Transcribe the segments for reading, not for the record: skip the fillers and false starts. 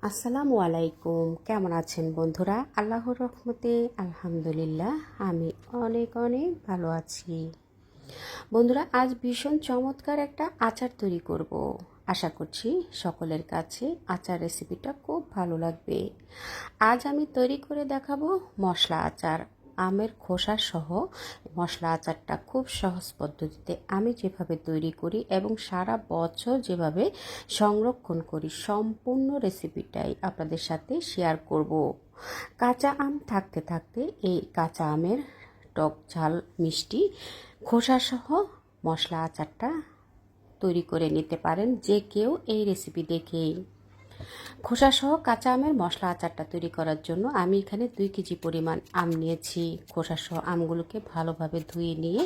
আসসালামু আলাইকুম। কেমন আছেন বন্ধুরা? আল্লাহর রহমতে আলহামদুলিল্লাহ আমি অনেক অনেক ভালো আছি। বন্ধুরা, আজ ভীষণ চমৎকার একটা আচার তৈরি করব। আশা করছি সকলের কাছে আচার রেসিপিটা খুব ভালো লাগবে। আজ আমি তৈরি করে দেখাবো মশলা আচার। আমের খোসা সহ মশলা আচারটা খুব সহজ পদ্ধতিতে আমি যেভাবে তৈরি করি এবং সারা বছর যেভাবে সংরক্ষণ করি, সম্পূর্ণ রেসিপিটাই আপনাদের সাথে শেয়ার করব। কাঁচা আম থাকতে থাকতে এই কাঁচা আমের টক ঝাল মিষ্টি খোসা সহ মশলা আচারটা তৈরি করে নিতে পারেন যে কেউ এই রেসিপি দেখেই। খোসাসহ কাঁচা আমের মশলা আচারটা তৈরি করার জন্য আমি এখানে 2 কেজি পরিমাণ আম নিয়েছি। খোসাসহ আমগুলোকে ভালোভাবে ধুয়ে নিয়ে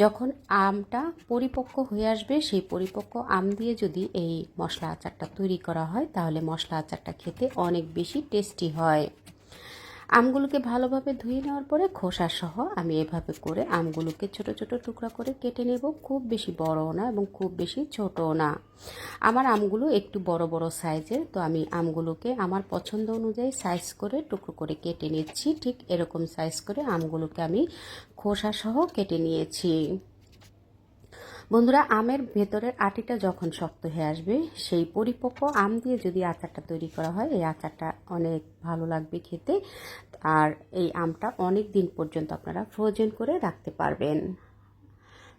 যখন আমটা পরিপক্ক হয়ে আসবে, সেই পরিপক্ক আম দিয়ে যদি এই মশলা আচারটা তৈরি করা হয় তাহলে মশলা আচারটা খেতে অনেক বেশি টেস্টি হয়। আমগুলোকে ভালোভাবে ধুয়ে নেওয়ার পরে খোসা সহ আমি এভাবে করে আমগুলোকে ছোট ছোট টুকরা করে কেটে নেব। খুব বেশি বড়ও না এবং খুব বেশি ছোটও না। আমার আমগুলো একটু বড় বড় সাইজের, তো আমি আমগুলোকে আমার পছন্দ অনুযায়ী সাইজ করে টুকরো করে কেটে নিচ্ছি। ঠিক এরকম সাইজ করে আমগুলোকে আমি খোসা সহ কেটে নিয়েছি। বন্ধুরা, আমের ভেতরের আটিটা যখন শক্ত হয়ে আসবে, সেই পরিপক্ক আম দিয়ে যদি আচারটা তৈরি করা হয়, এই আচারটা অনেক ভালো লাগবে খেতে। আর এই আমটা অনেক দিন পর্যন্ত আপনারা ফ্রোজেন করে রাখতে পারবেন।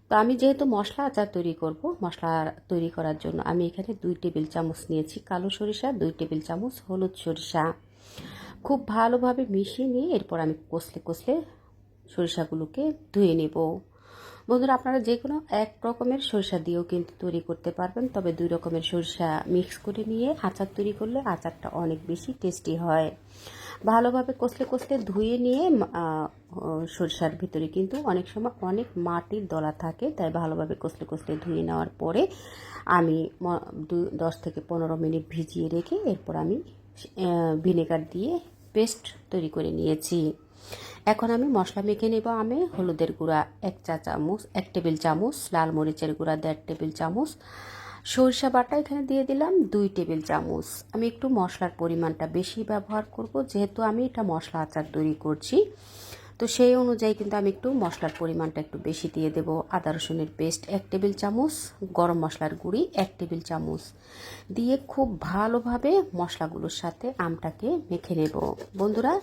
তো আমি যেহেতু মশলা আচার তৈরি করব, মশলা তৈরি করার জন্য আমি এখানে 2 টেবিল চামচ নিয়েছি কালো সরিষা, 2 টেবিল চামচ হলুদ সরিষা। খুব ভালোভাবে মিশিয়ে নিয়ে এরপর আমি কষলে কষলে সরিষাগুলোকে ধুয়ে নেব। বন্ধুরা, আপনারা যে কোনো এক রকমের সরিষা দিয়েও কিন্তু তৈরি করতে পারবেন, তবে 2 রকমের সরিষা মিক্স করে নিয়ে আচার তৈরি করলে আচারটা অনেক বেশি টেস্টি হয়। ভালোভাবে কষলে কষলে ধুয়ে নিয়ে সরিষার ভিতরে কিন্তু অনেক সময় অনেক মাটির দলা থাকে, তাই ভালোভাবে কষলে কষলে ধুয়ে নেওয়ার পরে আমি 10 থেকে 15 মিনিট ভিজিয়ে রেখে এরপর আমি ভিনেগার দিয়ে পেস্ট তৈরি করে নিয়েছি। এখন আমি মশলা মেখে নেব। আমি হলুদের গুঁড়া 1 টেবিল চামচ, লাল মরিচের গুঁড়া 1.5 টেবিল চামচ, সরিষা বাটা এখানে দিয়ে দিলাম 2 টেবিল চামচ। আমি একটু মশলার পরিমাণটা বেশি ব্যবহার করব, যেহেতু আমি এটা মশলা আচার তৈরি করছি, তো সেই অনুযায়ী কিন্তু আমি একটু মশলার পরিমাণটা একটু বেশি দিয়ে দেব। আদা রসুনের পেস্ট 1 টেবিল চামচ, গরম মশলার গুঁড়ি 1 টেবিল চামচ দিয়ে খুব ভালোভাবে মশলাগুলোর সাথে আমটাকে মেখে নেব। বন্ধুরা,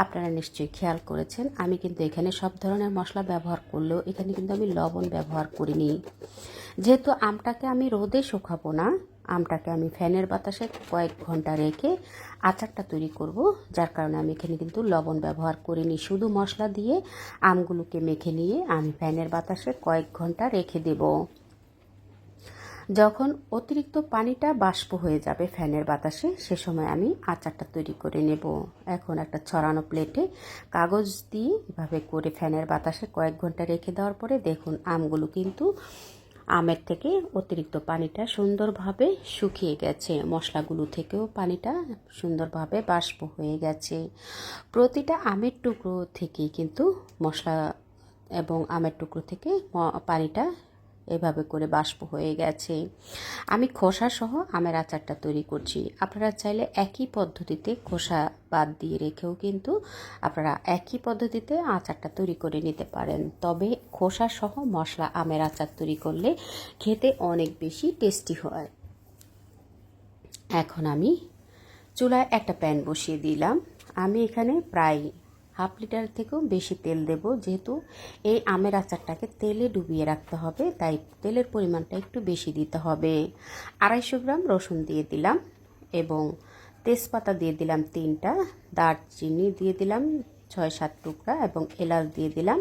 আপনারা নিশ্চয়ই খেয়াল করেছেন আমি কিন্তু এখানে সব ধরনের মশলা ব্যবহার করলেও এখানে কিন্তু আমি লবণ ব্যবহার করিনি। যেহেতু আমটাকে আমি রোদে শুকাবো না, আমটাকে আমি ফ্যানের বাতাসে কয়েক ঘন্টা রেখে আচারটা তৈরি করব, যার কারণে আমি এখানে কিন্তু লবণ ব্যবহার করিনি। শুধু মশলা দিয়ে আমগুলোকে মেখে নিয়ে আমি ফ্যানের বাতাসে কয়েক ঘন্টা রেখে দেব। যখন অতিরিক্ত পানিটা বাষ্প হয়ে যাবে ফ্যানের বাতাসে, সে সময় আমি আচারটা তৈরি করে নেব। এখন একটা ছড়ানো প্লেটে কাগজ দিয়ে এভাবে করে ফ্যানের বাতাসে কয়েক ঘন্টা রেখে দেওয়ার পরে দেখুন আমগুলো কিন্তু আমের থেকে অতিরিক্ত পানিটা সুন্দরভাবে শুকিয়ে গেছে, মশলাগুলো থেকেও পানিটা সুন্দরভাবে বাষ্প হয়ে গেছে। প্রতিটা আমের টুকরো থেকেই কিন্তু মশলা এবং আমের টুকরো থেকে পানিটা এভাবে করে বাষ্প হয়ে গেছে। আমি খোসা সহ আমের আচারটা তৈরি করছি। আপনারা চাইলে একই পদ্ধতিতে খোসা বাদ দিয়ে রেখেও কিন্তু আপনারা একই পদ্ধতিতে আচারটা তৈরি করে নিতে পারেন, তবে খোসা সহ মশলা আমের আচার তৈরি করলে খেতে অনেক বেশি টেস্টি হয়। এখন আমি চুলায় একটা প্যান বসিয়ে দিলাম। আমি এখানে প্রায় হাফ লিটার থেকেও বেশি তেল দেব, যেহেতু এই আমের আচারটাকে তেলে ডুবিয়ে রাখতে হবে, তাই তেলের পরিমাণটা একটু বেশি দিতে হবে। 250 গ্রাম রসুন দিয়ে দিলাম এবং তেজপাতা দিয়ে দিলাম 3টা, দারচিনি দিয়ে দিলাম 6-7 টুকরা এবং এলাচ দিয়ে দিলাম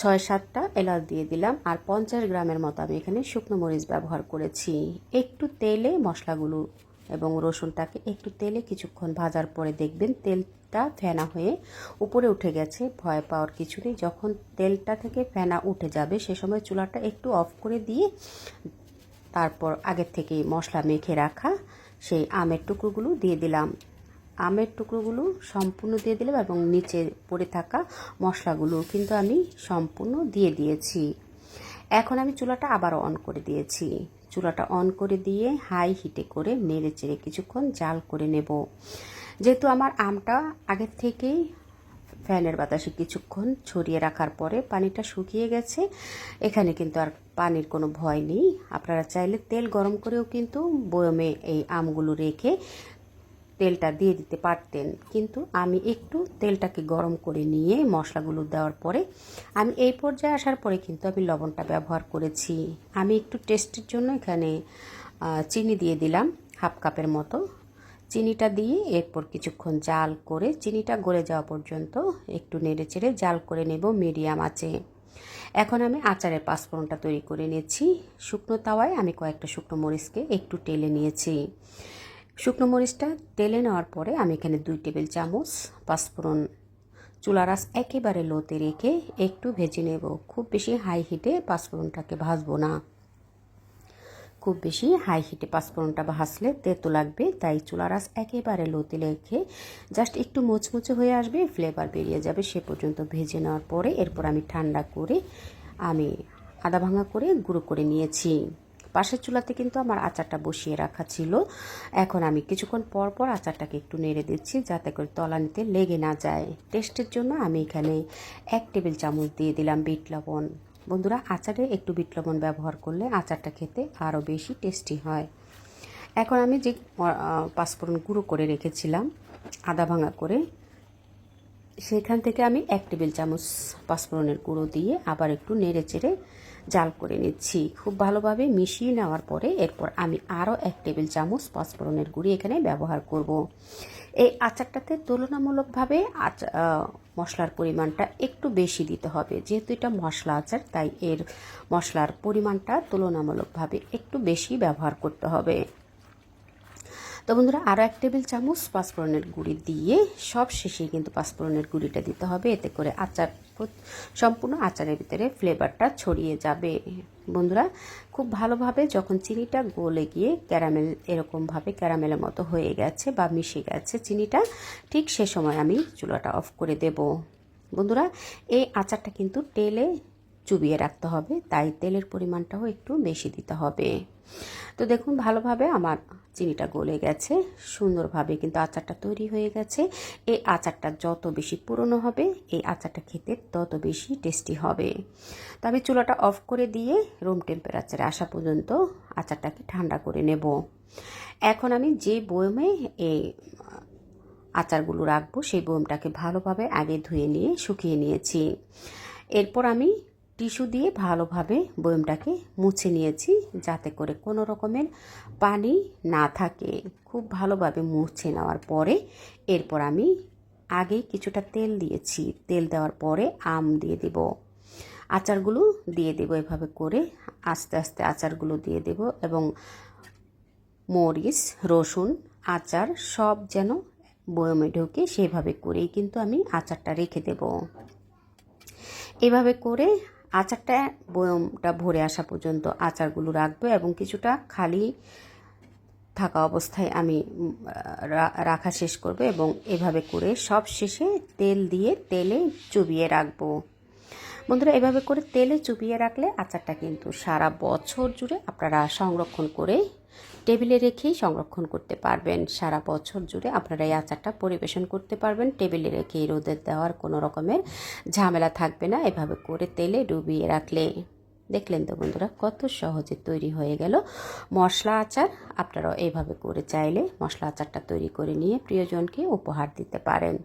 6-7টা এলাচ দিয়ে দিলাম। আর 50 গ্রামের মতো আমি এখানে শুকনো মরিচ ব্যবহার করেছি। একটু তেলে মশলাগুলো এবং রসুনটাকে একটু তেলে কিছুক্ষণ ভাজার পরে দেখবেন তেলটা ফেনা হয়ে উপরে উঠে গেছে। ভয় পাওয়ার কিছু নেই, যখন তেলটা থেকে ফেনা উঠে যাবে সে সময় চুলাটা একটু অফ করে দিয়ে তারপর আগের থেকে মশলা মেখে রাখা সেই আমের টুকরোগুলো দিয়ে দিলাম। আমের টুকরোগুলো সম্পূর্ণ দিয়ে দিলাম এবং নিচে পড়ে থাকা মশলাগুলো কিন্তু আমি সম্পূর্ণ দিয়ে দিয়েছি। এখন আমি চুলাটা আবারও অন করে দিয়েছি। চুলাটা অন করে দিয়ে হাই হিটে করে নেড়ে চেড়ে কিছুক্ষণ জাল করে নেব। যেহেতু আমার আমটা আগের থেকেই ফ্যানের বাতাসে কিছুক্ষণ ছড়িয়ে রাখার পরে পানিটা শুকিয়ে গেছে, এখানে কিন্তু আর পানির কোনো ভয় নেই। আপনারা চাইলে তেল গরম করেও কিন্তু বয়মে এই আমগুলো রেখে তেলটা দিয়ে দিতে পারতেন, কিন্তু আমি একটু তেলটাকে গরম করে নিয়ে মশলাগুলো দেওয়ার পরে আমি এই পর্যায়ে আসার পরে কিন্তু আমি লবণটা ব্যবহার করেছি। আমি একটু টেস্টের জন্য এখানে চিনি দিয়ে দিলাম হাফ কাপের মতো। চিনিটা দিয়ে এরপর কিছুক্ষণ জাল করে চিনিটা গলে যাওয়া পর্যন্ত একটু নেড়ে চেড়ে জাল করে নেব মিডিয়াম আঁচে। এখন আমি আচারের পাঁচফোড়নটা তৈরি করে নিয়েছি। শুকনো তাওয়ায় আমি কয়েকটা শুকনো মরিচকে একটু টেলে নিয়েছি। শুকনো মরিচটা তেলে নেওয়ার পরে আমি এখানে 2 টেবিল চামচ পাঁচফোড়ন চুলার আঁচ একেবারে লোতে রেখে একটু ভেজে নেব। খুব বেশি হাই হিটে পাঁচফোড়নটাকে ভাজবো না, খুব বেশি হাই হিটে পাঁচফোড়নটা ভাজলে তেতো লাগবে, তাই চুলার আঁচ একেবারে লোতে রেখে জাস্ট একটু মুচমুচে হয়ে আসবে, ফ্লেভার বেরিয়ে যাবে সে পর্যন্ত ভেজে নেওয়ার পরে এরপর আমি ঠান্ডা করে আমি আধা ভাঙা করে গুঁড়ো করে নিয়েছি। পাশের চুলাতে কিন্তু আমার আচারটা বসিয়ে রাখা ছিল। এখন আমি কিছুক্ষণ পর পর আচারটাকে একটু নেড়ে দিচ্ছি যাতে করে তলানিতে লেগে না যায়। টেস্টের জন্য আমি এখানে 1 টেবিল চামচ দিয়ে দিলাম বিট লবণ। বন্ধুরা, আচারে একটু বিট লবণ ব্যবহার করলে আচারটা খেতে আরও বেশি টেস্টি হয়। এখন আমি যে পাঁচফোড়ন গুঁড়ো করে রেখেছিলাম আধা ভাঙা করে, সেখান থেকে আমি 1 টেবিল চামচ পাঁচফোড়নের গুঁড়ো দিয়ে আবার একটু নেড়ে চেড়ে জাল করে নিচ্ছি। খুব ভালোভাবে মিশিয়ে নেওয়ার পরে এরপর আমি আরও 1 টেবিল চামচ পাঁচফোড়নের গুঁড়ি এখানে ব্যবহার করব। এই আচারটাতে তুলনামূলকভাবে মশলার পরিমাণটা একটু বেশি দিতে হবে। যেহেতু এটা মশলা আচার, তাই এর মশলার পরিমাণটা তুলনামূলকভাবে একটু বেশি ব্যবহার করতে হবে। তো বন্ধুরা, আরও 1 টেবিল চামচ পাঁচফোড়নের গুঁড়ি দিয়ে সব শেষে কিন্তু পাঁচফোড়নের গুঁড়িটা দিতে হবে, এতে করে আচার সম্পূর্ণ আচারের ভিতরে ফ্লেভারটা ছড়িয়ে যাবে। বন্ধুরা, খুব ভালোভাবে যখন চিনিটা গলে গিয়ে ক্যারামেল এরকমভাবে ক্যারামেলের মতো হয়ে গেছে বা মিশে গেছে চিনিটা, ঠিক সে সময় আমি চুলাটা অফ করে দেব। বন্ধুরা, এই আচারটা কিন্তু তেলে চুবিয়ে রাখতে হবে, তাই তেলের পরিমাণটাও একটু বেশি দিতে হবে। তো দেখুন, ভালোভাবে আমার চিনিটা গলে গেছে, সুন্দরভাবে কিন্তু আচারটা তৈরি হয়ে গেছে। এই আচারটা যত বেশি পুরনো হবে এই আচারটা খেতে তত বেশি টেস্টি হবে। তো আমি চুলাটা অফ করে দিয়ে রুম টেম্পারেচারে আসা পর্যন্ত আচারটাকে ঠান্ডা করে নেব। এখন আমি যে বয়মে এই আচারগুলো রাখবো সেই বয়মটাকে ভালোভাবে আগে ধুয়ে নিয়ে শুকিয়ে নিয়েছি। এরপর আমি টিস্যু দিয়ে ভালোভাবে বয়মটাকে মুছে নিয়েছি যাতে করে কোনো রকমের পানি না থাকে। খুব ভালোভাবে মুছে নেওয়ার পরে এরপর আমি আগে কিছুটা তেল দিয়েছি। তেল দেওয়ার পরে আম দিয়ে দেব, আচারগুলো দিয়ে দেব। এভাবে করে আস্তে আস্তে আচারগুলো দিয়ে দেব এবং মরিচ, রসুন, আচার সব যেন বয়মে ঢোকে সেভাবে করেই কিন্তু আমি আচারটা রেখে দেব। এভাবে করে আচারটা বয়মটা ভরে আসা পর্যন্ত আচারগুলো রাখবো এবং কিছুটা খালি থাকা অবস্থায় আমি রাখা শেষ করব এবং এভাবে করে সব শেষে তেল দিয়ে তেলে চুবিয়ে রাখবো। বন্ধুরা, এভাবে করে তেলে চুবিয়ে রাখলে আচারটা কিন্তু সারা বছর জুড়ে আপনারা সংরক্ষণ করে টেবিলে রেখেই সংরক্ষণ করতে পারবেন। সারা বছর জুড়ে আপনারা এই আচারটা পরিবেশন করতে পারবেন। টেবিলে রেখে রোদে দেওয়ার কোনো রকমের ঝামেলা থাকবে না এভাবে করে তেলে ডুবিয়ে রাখলে। দেখলেন তো বন্ধুরা, কত সহজে তৈরি হয়ে গেল মশলা আচার। আপনারাও এইভাবে করে চাইলে মশলা আচারটা তৈরি করে নিয়ে প্রিয়জনকে উপহার দিতে পারেন।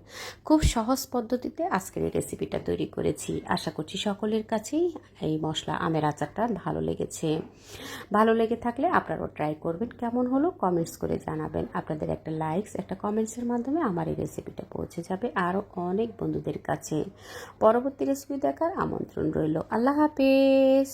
খুব সহজ পদ্ধতিতে আজকের এই রেসিপিটা তৈরি করেছি। আশা করছি সকলের কাছেই এই মশলা আমের আচারটা ভালো লেগেছে। ভালো লেগে থাকলে আপনারাও ট্রাই করবেন। কেমন হলো কমেন্টস করে জানাবেন। আপনাদের একটা লাইকস, একটা কমেন্টসের মাধ্যমে আমার এই রেসিপিটা পৌঁছে যাবে আরও অনেক বন্ধুদের কাছে। পরবর্তী রেসিপি দেখার আমন্ত্রণ রইল। আল্লাহ হাফেজ।